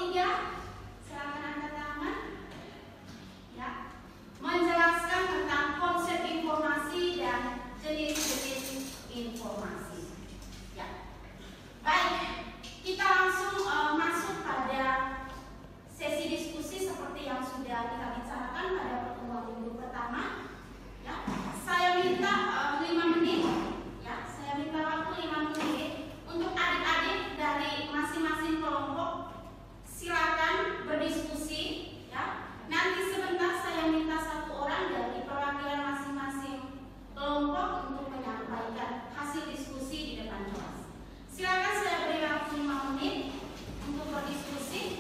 3, silakan angkat tangan. Ya, menjelaskan tentang konsep informasi dan jenis-jenis informasi. Ya, baik, kita langsung masuk pada sesi diskusi seperti yang sudah kita bicarakan pada pertemuan minggu pertama. Ya, saya minta 5 menit. Ya, saya minta waktu 5 menit untuk adik-adik dari masing-masing kelompok. Silakan berdiskusi. Ya, nanti sebentar saya minta 1 orang dari perwakilan masing-masing kelompok untuk menyampaikan hasil diskusi di depan kelas. Silakan saya beri waktu 5 menit untuk berdiskusi.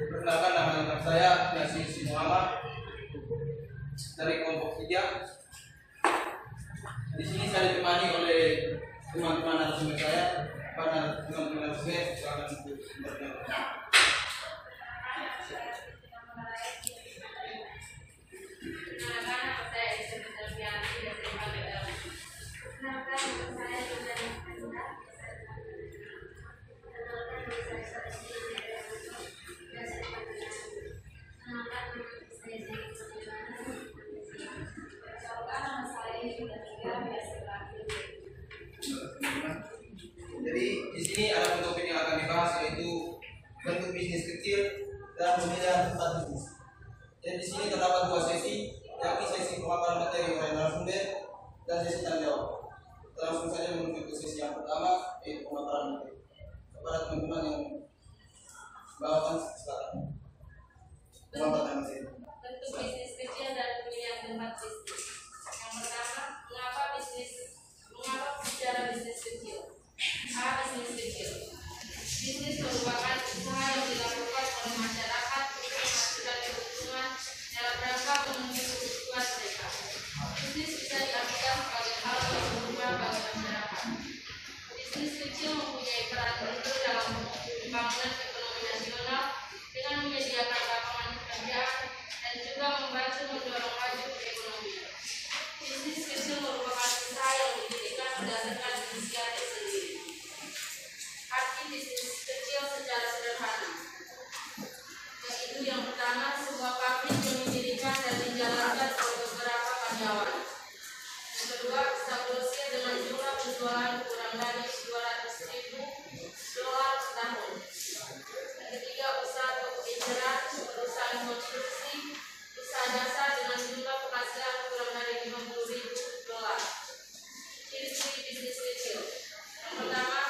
Perkenalkan, nama saya Yasir Muhammad dari kelompok 3. Di sini saya ditemani oleh teman-teman narasumber saya. Pada teman-teman narasumber, silakan untuk berbicara. Jadi di sini ada topik yang akan dibahas, yaitu bentuk bisnis kecil dan pemilihan tempat bisnis. Dan di sini terdapat 2 sesi, yakni sesi pemaparan materi oleh narasumber dan sesi tanya jawab. Langsung saja menuju ke sesi yang pertama, yaitu pemaparan materi. Kepada teman-teman yang bawakan, silakan. Pemaparan materi. Bentuk bisnis kecil dan pemilihan tempat bisnis. Yang pertama, mengapa bicara bisnis kecil? A. Bisnis kecil. Bisnis merupakan usaha yang dilakukan oleh masyarakat untuk menghasilkan keuntungan dalam rangka memenuhi kebutuhan mereka. Bisnis bisa diartikan sebagai hal yang berguna bagi masyarakat. Bisnis kecil mempunyai peran penting dalam pembangunan ekonomi nasional dengan menyediakan lapangan pekerjaan dan juga membantu mendorong maju perekonomian. Bisnis kecil merupakan usaha yang didirikan berdasarkan inisiatif sendiri. Arti bisnis kecil secara sederhana, yaitu yang pertama, sebuah pabrik yang didirikan dan dijalankan oleh beberapa karyawan. Yang kedua, usaha grosir dengan jumlah penjualan kurang dari $200.000 setahun. Yang ketiga, usaha toko eceran, perusahaan konstruksi, usaha jasa dengan jumlah penghasilan kurang dari $50.000. Ciri-ciri bisnis kecil. Yang pertama,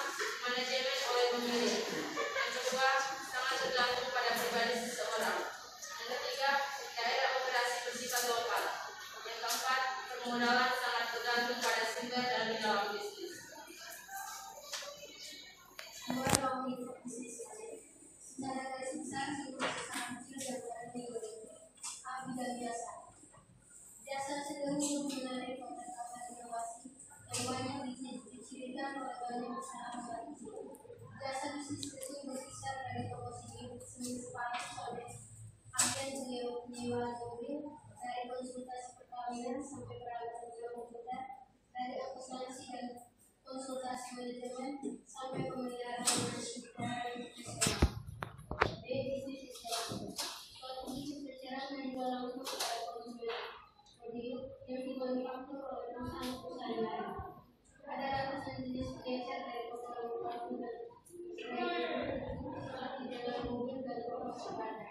manajemen oleh pemilik. Yang kedua, sangat tergantung pada pribadi seseorang. Yang ketiga, daerah operasi bersifat lokal. Yang keempat, permodalan sangat tergantung pada sumber dari dalam bisnis. Secara garis besar, sebuah usaha kecil dan bidang jasa. Jasa cenderung menarik konten inovasi yang banyak dicirikan oleh banyak usaha kecil. Jasa bisnis kecil berkisar dari toko seni sepatu sampai agen penyewaan mobil, dari konsultasi perkawinan sampai peralatan komputer, dari akuntansi dan konsultasi manajemen sampai pemeliharaan masjid dan profesional. B. Bisnis Islam. Suatu bisnis bercerak menjual langsung kepada konsumen produk yang dimanufaktur oleh perusahaan-perusahaan lain. Ada ratusan jenis pengecer dari kotoran parfum dan spray, seperti jalan mobil dan produk sepatu.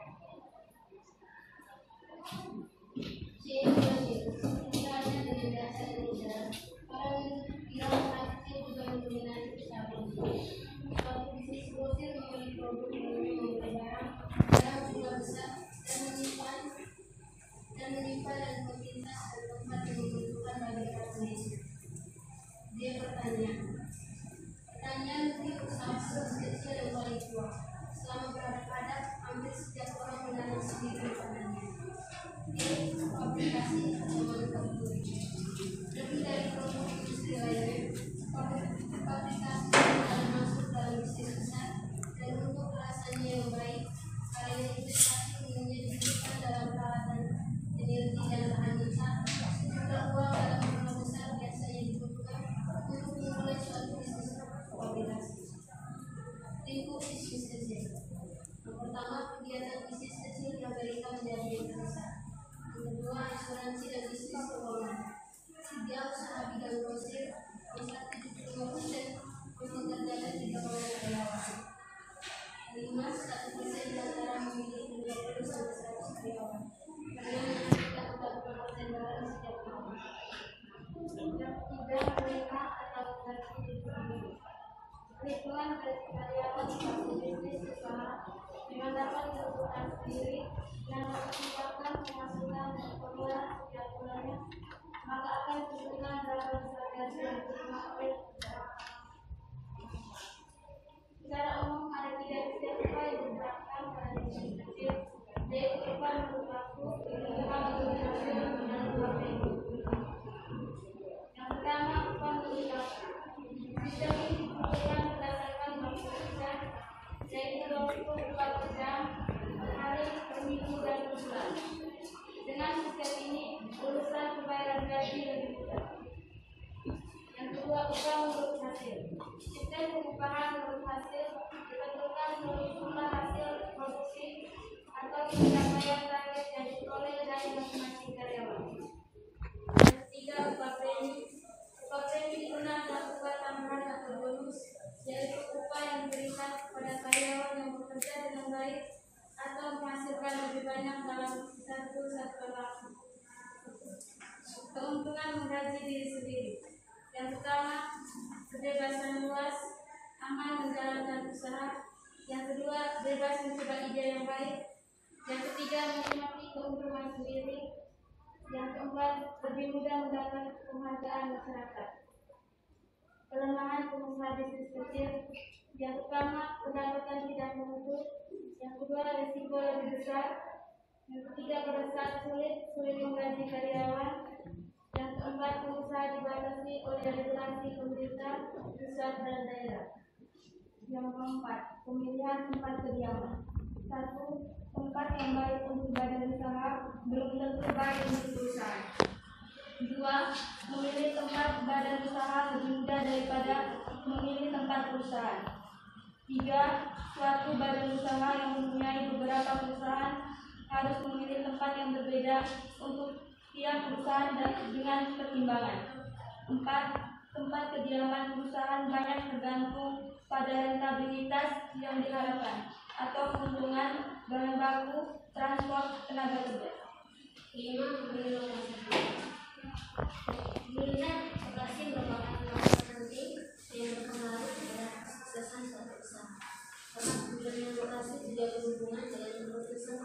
perhitungan karyawan suatu bisnis usaha dengan dapat dilakukan sendiri yang mempertimbangkan pemasukan dan pengeluaran setiap bulannya, maka akan ditentukan dalam standar yang diterima oleh negara. Secara umum ada 3 tipe upah yang diterapkan pada bisnis kecil, yaitu upah menurut waktu, upah menurut hasil, dan upah premium. Yang pertama, upah menurut waktu. Sistem ini ditentukan berdasarkan waktu kerja, yaitu 24 jam per hari, per minggu, dan per bulan. Dengan sistem ini, urusan pembayaran gaji lebih mudah. Yang kedua, upah menurut hasil. Sistem pengupahan menurut hasil ditentukan menurut jumlah hasil produksi atau pencapaian target yang diperoleh dari masing-masing karyawan. Yang ketiga, upah premi. Upah premi dikenal dengan upah tambahan atau bonus, yaitu upah yang diberikan kepada karyawan yang bekerja dengan baik atau menghasilkan lebih banyak dalam satu satuan waktu. Keuntungan menggaji diri sendiri. Yang pertama, kebebasan luas, aman menjalankan usaha. Yang kedua, bebas mencoba ide yang baik. Yang ketiga, menikmati keuntungan sendiri. Yang keempat, lebih mudah mendapat penghargaan masyarakat. Kelemahan pengusaha bisnis kecil. Yang pertama, pendapatan tidak menentu. Yang kedua, risiko lebih besar. Yang ketiga, pada saat sulit menggaji karyawan. Yang keempat, pengusaha dibatasi oleh regulasi pemerintah, pusat, dan daerah. Yang keempat, pemilihan tempat kediaman. 1. Tempat yang baik untuk badan usaha belum tentu baik untuk perusahaan. 2. Memilih tempat badan usaha lebih mudah daripada memilih tempat perusahaan. 3. Suatu badan usaha yang mempunyai beberapa perusahaan harus memilih tempat yang berbeda untuk tiap perusahaan dengan pertimbangan. 4. Tempat kediaman perusahaan banyak tergantung pada rentabilitas yang diharapkan atau keuntungan bahan baku, transport, tenaga kerja. 5. Memilih lokasi. Pemilihan lokasi merupakan faktor penting yang berpengaruh pada kesuksesan suatu usaha. Karena pemilihan lokasi juga berhubungan dengan keputusan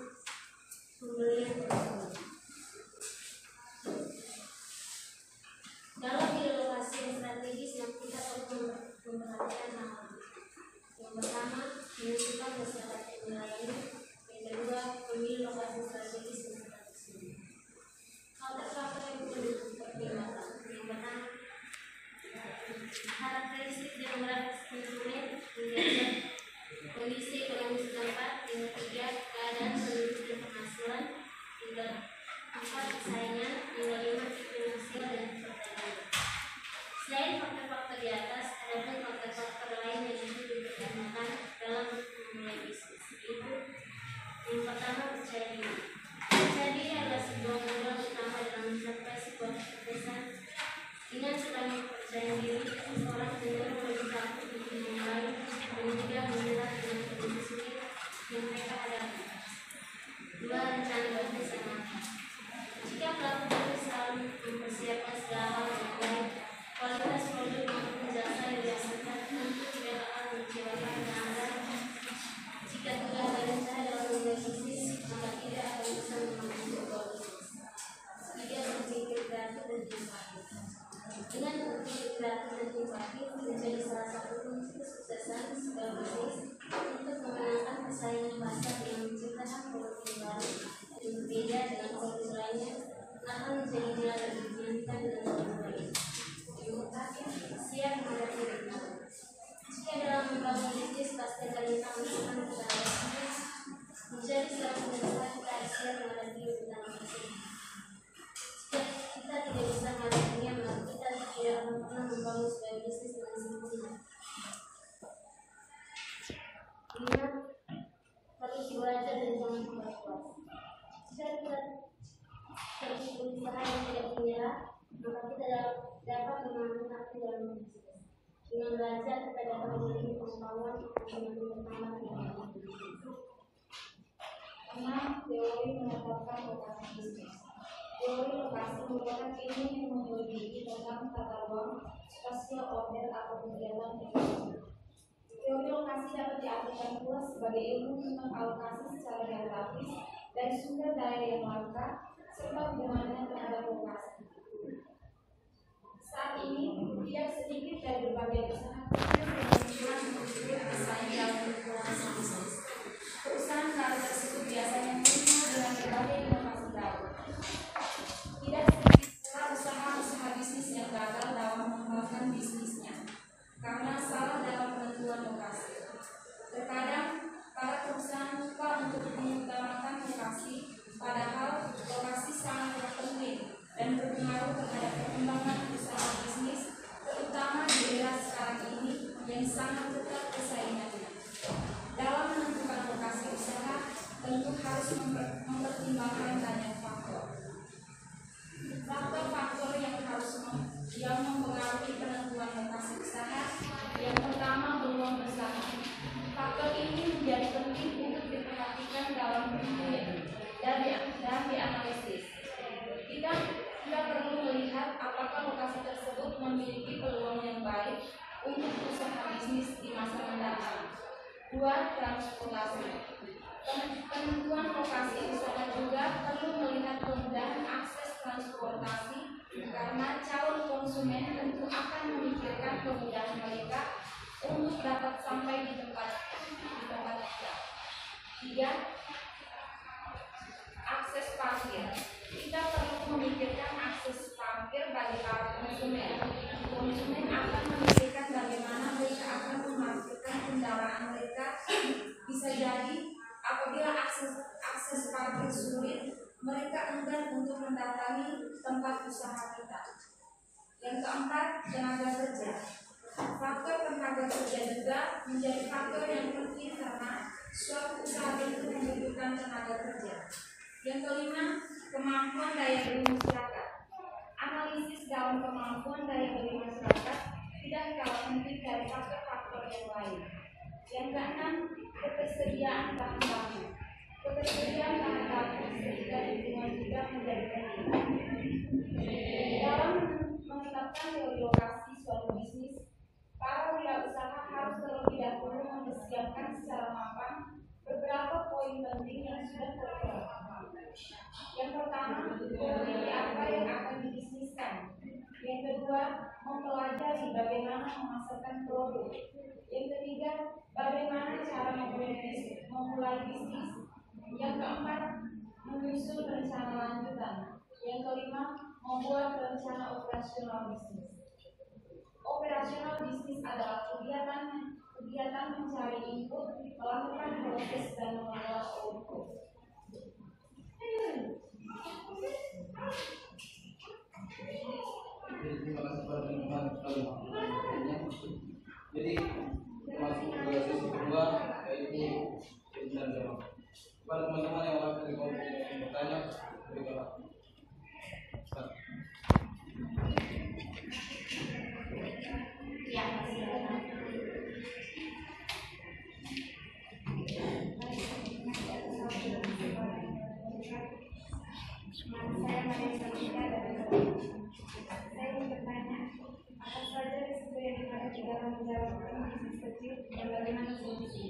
pembelian tersebut. Dalam pilih lokasi yang strategis yang kita perlu memperhatikan hal. Yang pertama, menentukan masyarakat yang melayani. Yang kedua, memilih lokasi strategis yang strategis. Faktor yang perlu dipertimbangkan. Yang pertama, karakteristik demografis konsumen, yang kondisi ekonomi setempat. Yang ketiga, keadaan penduduk dan penghasilan. Yang keempat, persaingan. Yang kelima, finansial dan perdagangan. Selain faktor-faktor di atas, ada pun faktor-faktor lain yang perlu dipertimbangkan dalam memulai bisnis. Yaitu yang pertama, percaya diri. Percaya diri adalah sebuah modal utama dalam mencapai sebuah kesuksesan. Dengan kurangnya kepercayaan diri, seseorang cenderung lebih takut untuk memulai dan juga menyerah dengan kondisi sulit yang mereka hadapi. 2. Rencana bisnis yang matang. Jika pelaku bisnis selalu mempersiapkan segala hal dengan baik, kualitas produk maupun jasa yang dihasilkan tentu tidak akan mengecewakan pelanggan. Jika tidak ada rencana dalam memulai bisnis, maka tidak akan bisa membangun sebuah bisnis. 3. Berpikir kreatif dan inovatif. Dengan berpikir kreatif dan inovatif menjadi salah satu kunci kesuksesan sebuah bisnis untuk memenangkan persaingan pasar yang menciptakan produk yang baru dan berbeda dengan produk lainnya akan menjadi nilai yang diinginkan dengan lebih baik. Yang terakhir, siap menghadapi rintangan. Jika dalam membangun bisnis pasti ada rintangan yang kita hadapi, menjadi seorang pengusaha kita harus siap menghadapi rintangan tersebut. Jika kita tidak bisa menghadapinya, maka kita tidak akan pernah membangun sebuah bisnis dengan sempurna. 5. Terus belajar dan jangan puas. Jika kita terus berusaha yang tidak menyerah, maka kita dapat mengambil hati dalam bisnis. Dengan belajar, kita dapat memiliki pengetahuan yang bertambah dengan bisnis. 6. Teori menetapkan lokasi bisnis. Teori lokasi merupakan ilmu yang menyelidiki tentang tata ruang, spasial order atau kegiatan ekonomi. diartikan pula sebagai ilmu tentang alokasi secara geografis dan sumber daya yang langka serta hubungannya terhadap lokasi. Saat ini, tidak sedikit dari berbagai usaha kecil bermunculan untuk bersaing dalam lingkungan bisnis. Perusahaan baru tersebut biasanya muncul dengan berbagai inovasi baru. Tidak sedikit pula usaha-usaha bisnis yang gagal dalam mengembangkan bisnisnya karena salah dalam penentuan lokasi. Terkadang, para perusahaan lupa untuk mengutamakan lokasi, padahal lokasi sangat penting dan berpengaruh terhadap perkembangan usaha bisnis, terutama di era sekarang ini yang sangat ketat persaingannya. Dalam menentukan lokasi usaha, tentu harus mempertimbangkan banyak faktor. Faktor-faktor yang mempengaruhi penentuan lokasi usaha. Yang pertama, peluang usaha. Faktor ini menjadi penting untuk diperhatikan dalam penelitian dan dianalisis. Kita perlu melihat apakah lokasi tersebut memiliki peluang yang baik untuk usaha bisnis di masa mendatang. 2. Transportasi. Penentuan lokasi usaha juga perlu melihat kemudahan akses transportasi karena calon konsumen tentu akan memikirkan kemudahan mereka untuk dapat sampai di tempat kita. 3. Akses parkir. Kita perlu memikirkan akses parkir bagi para konsumen. Konsumen akan memikirkan bagaimana mereka akan memarkirkan kendaraan mereka. Bisa jadi apabila akses parkir sulit, mereka enggan untuk mendatangi tempat usaha kita. Yang keempat, tenaga kerja. Faktor tenaga kerja juga menjadi faktor yang penting karena suatu usaha itu membutuhkan tenaga kerja. Yang kelima, kemampuan daya beli masyarakat. Analisis dalam kemampuan daya beli masyarakat tidak kalah penting dari faktor-faktor yang lain. Yang keenam, ketersediaan bahan baku. Ketersediaan bahan baku serta lingkungan juga menjadi penting. Dalam menetapkan lokasi suatu bisnis, para wirausaha harus terlebih dahulu mempersiapkan secara mapan beberapa poin penting yang sudah tertera. Yang pertama, memiliki apa yang akan dibisniskan. Yang kedua, mempelajari bagaimana memasarkan produk. Yang ketiga, bagaimana cara memulai bisnis. Yang keempat, menyusun rencana lanjutan. Yang kelima, membuat rencana operasional bisnis. Operasional bisnis adalah kegiatan mencari input, melakukan proses dan mengelola output. Terima kasih kepada teman-teman jadi masuk ke sesi kedua yaitu pimpinan jawab. Kepada teman-teman yang akan bertanya, berikanlah. Ya, saya Maria Sarika dari saya ingin bertanya, apa saja risiko yang dihadapi dalam menjalankan bisnis kecil dan bagaimana solusi?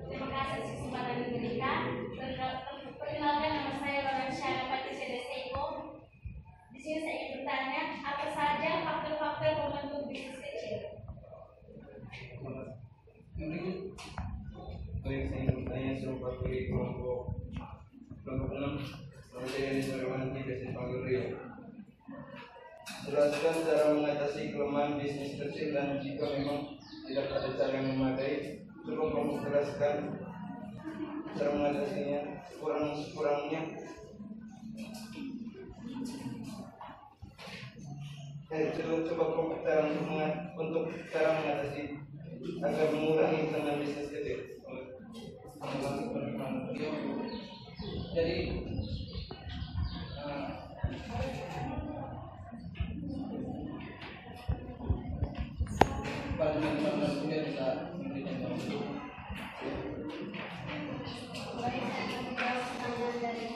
Terima kasih atas kesempatan yang diberikan. Perkenalkan, nama saya Rolansyana Patricia Deseko. Di sini saya ingin bertanya, apa saja faktor-faktor pembentuk bisnis kecil? Baik, saya ingin bertanya serupa dari kelompok 6. Nama saya Denis Marwanti, biasa dipanggil Rio. Jelaskan cara mengatasi kelemahan bisnis kecil dan jika memang tidak ada cara yang memadai, coba kamu jelaskan cara mengatasinya sekurang-kurangnya. Coba kamu untuk cara mengatasi agar mengurangi kelemahan bisnis kecil. Jadi pada teman-teman juga bisa memberikan contoh. Baik, saya menjawab pertanyaan dari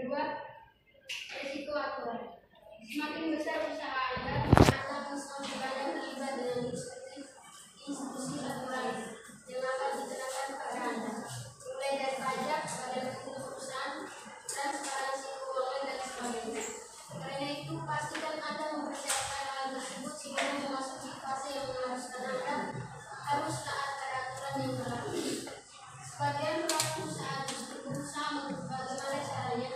Kedua, risiko aturan. Semakin besar usaha Anda, maka semakin banyak terlibat dengan institusi aturan yang akan dikenakan pada Anda, mulai dari pajak, badan hukum perusahaan, transparansi keuangan, dan sebagainya. Karena itu, pastikan Anda mempersiapkan hal tersebut sebelum memasuki fase yang mengharuskan Anda harus taat pada aturan yang berlaku. Sebagian pelaku usaha justru berusaha bagaimana caranya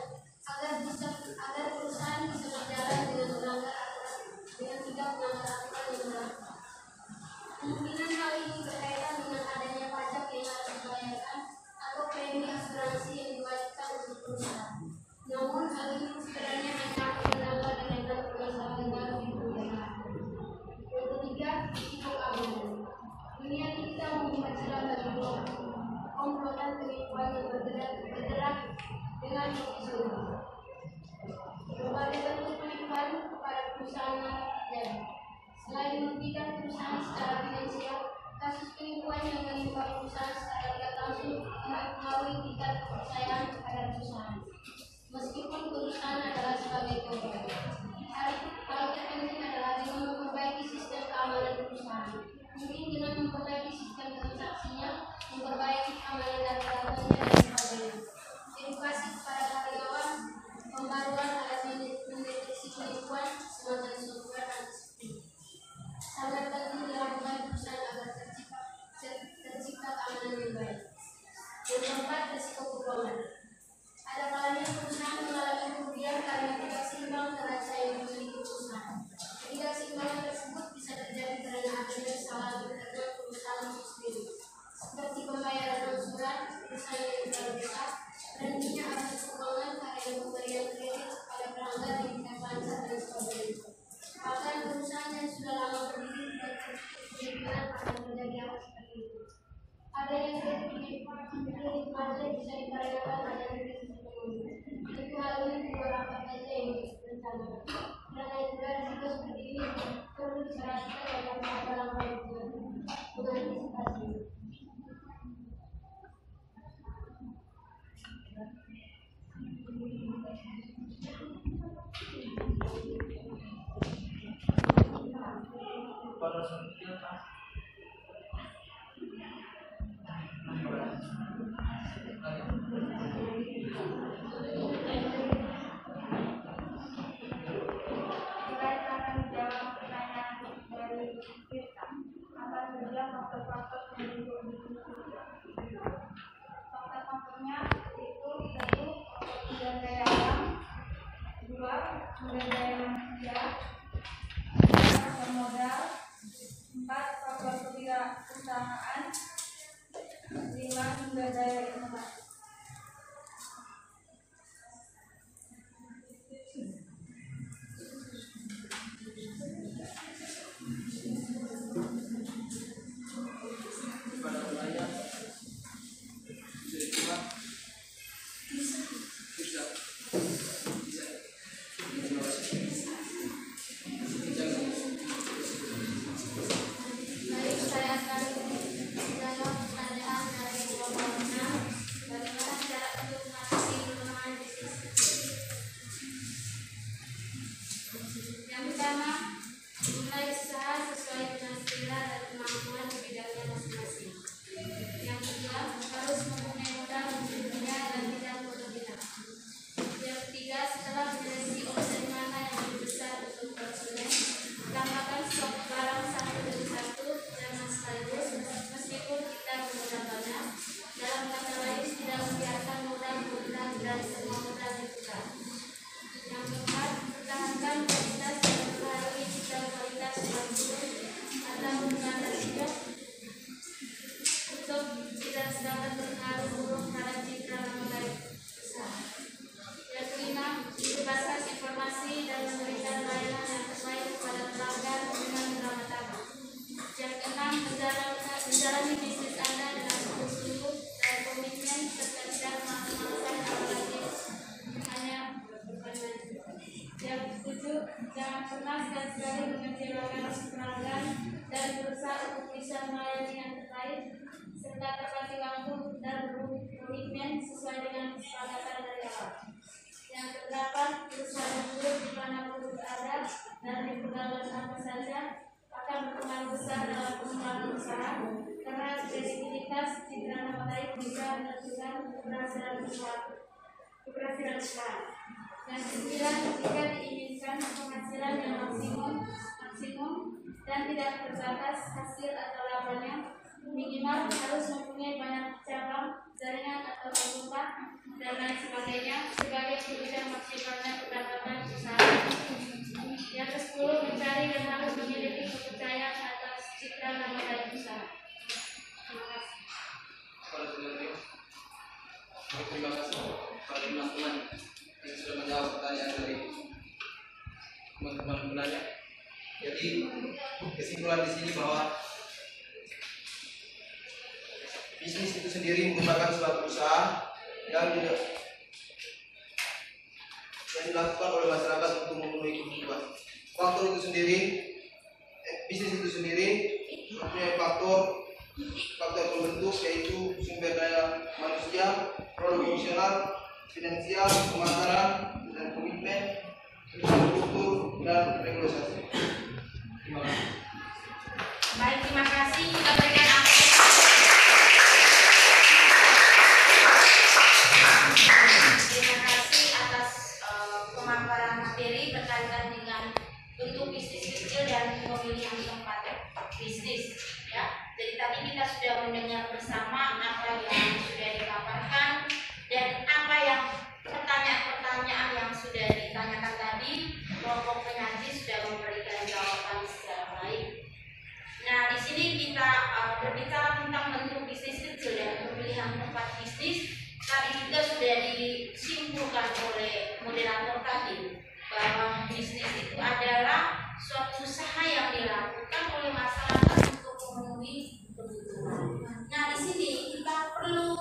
agar perusahaan bisa berjalan dengan melanggar aturan dengan tidak melanggar aturan yang berlaku. Kemungkinan hal ini berkaitan dengan adanya pajak yang harus dibayarkan atau premi asuransi yang diwajibkan untuk perusahaan. Namun hal ini sebenarnya hanya akan menambah deretan permasalahan baru di dunia. Yang ketiga, risiko keamanan. Dunia digital membuka celah bagi komplotan penipuan yang bergerak dengan profesional. Berbagai bentuk penipuan kepada perusahaan terjadi. Selain merugikan perusahaan secara finansial, kasus penipuan yang menimpa perusahaan secara tidak langsung mempengaruhi tingkat kepercayaan terhadap perusahaan. Meskipun perusahaan adalah sebagai korban, hal terpenting adalah dengan memperbaiki sistem keamanan perusahaan. Mungkin dengan memperbaiki sistem transaksinya, memperbaiki keamanan data-datanya, dan sebagainya. Edukasi kepada karyawan, pembaruan alat mendeteksi penipuan, semacam software anti-spam. Sangat penting dilakukan perusahaan agar tercipta keamanan yang baik. Yang keempat, risiko keuangan. Ada kalanya perusahaan mengalami kerugian karena tidak seimbang neraca yang dimiliki perusahaan. Ketidakseimbangan tersebut bisa terjadi karena adanya kesalahan internal perusahaan itu sendiri, seperti pembayaran angsuran, perusahaan yang terlalu besar, berhentinya arus keuangan karena pemberian kredit kepada pelanggan yang tidak lancar, dan sebagainya. Bahkan perusahaan yang sudah lama berdiri tidak terkemungkinan akan terjadi hal seperti itu. Adanya kredit macet bisa dikarenakan adanya kredit ekonomi. Itu hal ini beberapa saja yang direncanakan. Karena itu risiko seperti ini perlu diperhatikan dalam langkah mengantisipasi. Faktor-faktornya yaitu satu, pemberdayaan daya alam, dua, pemberdayaan manusia, tiga, faktor modal, empat, faktor kewirausahaan, lima, sumber daya inovasi. Menjalani bisnis Anda dengan sungguh-sungguh dan komitmen serta tidak memaksakan apalagi hanya berkorban. Yang ketujuh, jangan pernah sekali-sekali mengecewakan pelanggan dan berusaha untuk bisa melayani yang terbaik serta tepat waktu dan berkomitmen sesuai dengan kesepakatan dari awal. Yang keberhasilan usaha. Yang ke-9, jika diinginkan penghasilan yang maksimum dan tidak terbatas hasil atau labanya, minimal harus mempunyai banyak cabang, jaringan atau anggota dan lain sebagainya sebagai penunjang maksimalnya pendapatan usaha. Yang ke-10, mencari dan harus memiliki kepercayaan atas citra nama baik usaha. Terima kasih. Terima kasih kepada teman-teman yang sudah menjawab pertanyaan dari teman-teman penanya. Jadi kesimpulan di sini bahwa bisnis itu sendiri merupakan suatu usaha yang dilakukan oleh masyarakat untuk memenuhi kebutuhan. Faktor itu sendiri, bisnis itu sendiri mempunyai faktor pembentuk, yaitu sumber daya manusia, profesional, finansial, pemasaran, dan komitmen, infrastruktur, dan regulasi. Terima kasih. Baik, terima kasih. Kita berikan apresiasi. Terima kasih atas pemaparan materi berkaitan dengan bentuk bisnis kecil dan pemilihan tempat bisnis. Ya, jadi tadi kita sudah mendengar bersama apa yang sudah dipaparkan dan apa yang pertanyaan-pertanyaan yang sudah ditanyakan tadi. Kelompok penyaji sudah memberikan jawaban secara baik. Nah, di sini kita berbicara tentang bentuk bisnis kecil dan pemilihan tempat bisnis. Tadi juga sudah disimpulkan oleh moderator tadi bahwa bisnis itu adalah suatu usaha yang dilakukan oleh masyarakat untuk memenuhi kebutuhan. Nah, di sini kita perlu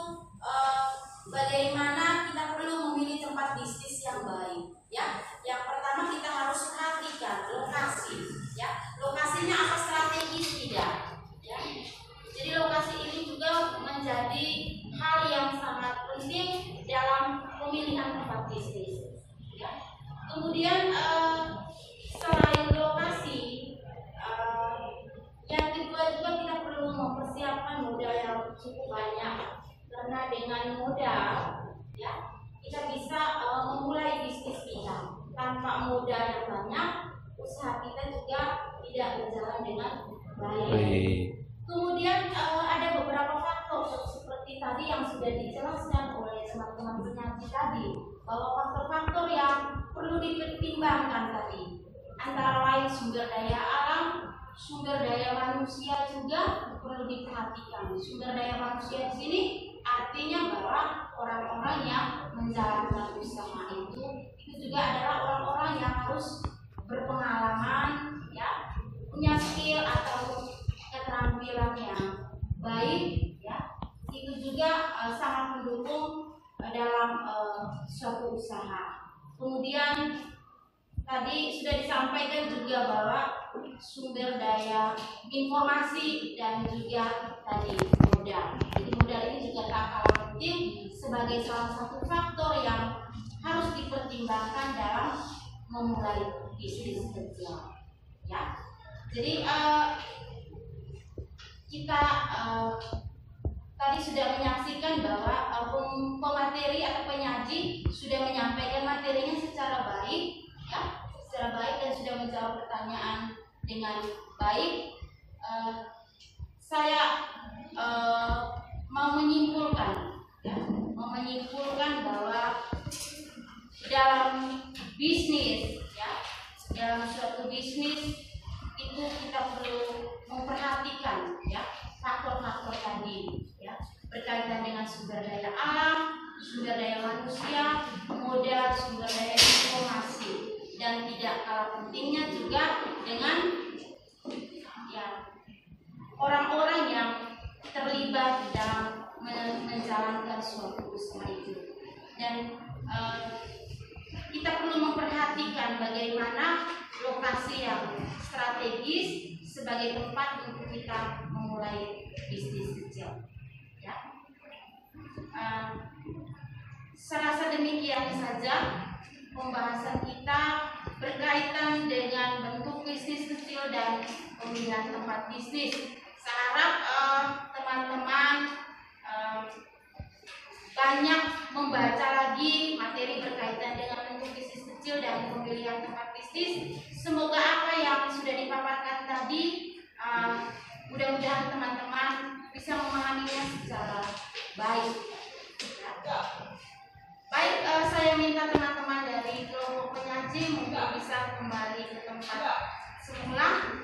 bagaimana kita perlu memilih tempat bisnis yang baik. Ya, yang pertama kita harus perhatikan lokasi. Ya, lokasinya apa strategis tidak? Ya, jadi lokasi ini juga menjadi hal yang sangat penting dalam pemilihan tempat bisnis. Ya. Kemudian selain lokasi, yang kedua juga kita perlu mempersiapkan modal yang cukup banyak, karena dengan modal, ya, kita bisa memulai bisnis kita. Tanpa modal yang banyak, usaha kita juga tidak berjalan dengan baik. Kemudian ada beberapa faktor seperti tadi yang sudah dijelaskan oleh teman-teman penyaji tadi, bahwa faktor-faktor yang perlu dipertimbangkan tadi antara lain sumber daya alam, sumber daya manusia juga perlu diperhatikan. Sumber daya manusia di sini artinya bahwa orang-orang yang menjalankan usaha itu juga adalah orang-orang yang harus berpengalaman, ya, punya skill atau keterampilan yang baik, ya. Itu juga sangat mendukung dalam suatu usaha. Kemudian tadi sudah disampaikan juga bahwa sumber daya informasi dan juga tadi modal. Jadi modal ini juga tak kalah penting sebagai salah satu faktor yang harus dipertimbangkan dalam memulai bisnis kecil. Ya, jadi kita tadi sudah menyaksikan bahwa pemateri atau penyaji sudah menyampaikan materinya secara baik, ya, secara baik dan sudah menjawab pertanyaan dengan baik. Saya mau menyimpulkan, ya, bahwa dalam bisnis, ya, dalam suatu bisnis itu kita perlu memperhatikan, ya, faktor-faktor tadi, ya, berkaitan dengan sumber daya alam, sumber daya manusia, modal, sumber daya informasi, dan tidak kalah pentingnya juga dengan, ya, orang-orang yang terlibat dalam menjalankan suatu usaha itu. Dan kita perlu memperhatikan bagaimana lokasi yang strategis sebagai tempat untuk kita memulai bisnis kecil. Ya. Saya rasa demikian saja pembahasan kita berkaitan dengan bentuk bisnis kecil dan pemilihan tempat bisnis. Saya harap teman-teman banyak membaca lagi materi berkaitan dengan bentuk bisnis kecil dan pemilihan tempat bisnis. Semoga apa yang sudah dipaparkan tadi mudah-mudahan teman-teman bisa memahaminya secara baik. Baik, saya minta teman-teman dari kelompok penyaji mungkin bisa kembali ke tempat semula.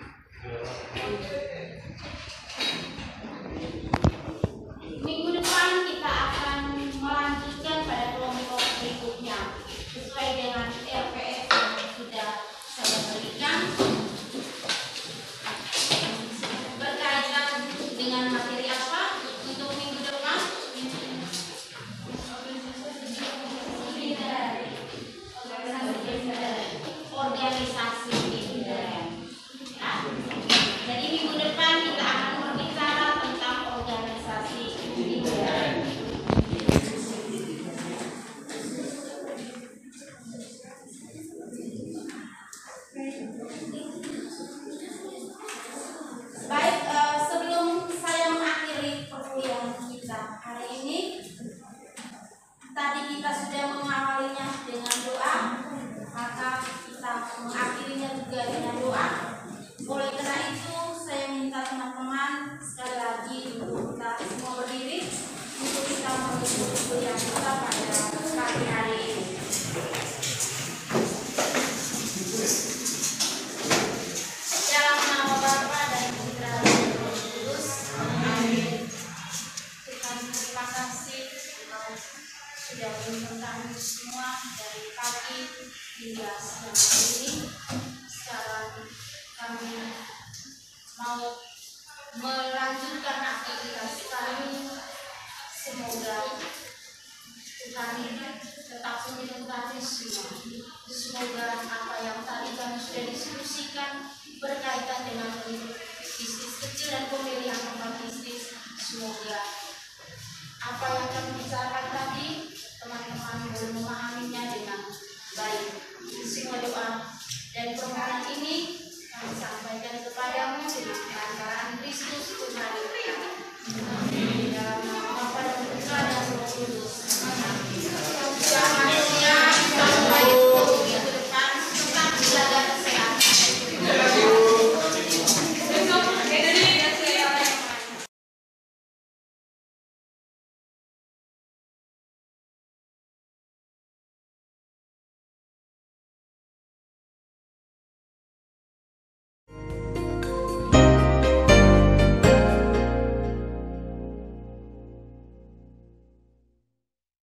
Minggu depan kita akan melanjutkan pada kelompok berikutnya sesuai dengan RPS yang sudah saya berikan berkaitan dengan materi apa untuk minggu depan. Organisasi intern. Ya. Jadi minggu depan kita akan berbicara tentang organisasi intern. Baik, sebelum saya mengakhiri perkuliahan kita hari ini, tadi kita sudah mengawalinya dengan doa, maka kita mengakhirinya juga dengan doa. Oleh karena itu, saya minta teman-teman sekali lagi untuk kita semua berdiri untuk kita menutup kuliah kita pada pagi hari ini. Dalam nama Bapa dan Putra dan Roh Kudus. Amin. Tuhan, terima kasih Engkau sudah memberkati semua dari pagi hingga siang hari ini. Sekarang kami mau melanjutkan aktivitas kami. Semoga Tuhan tetap menyertai semua. Semoga apa yang tadi kami sudah diskusikan berkaitan dengan bisnis kecil dan pemilihan tempat bisnis, semoga apa yang kami bicarakan tadi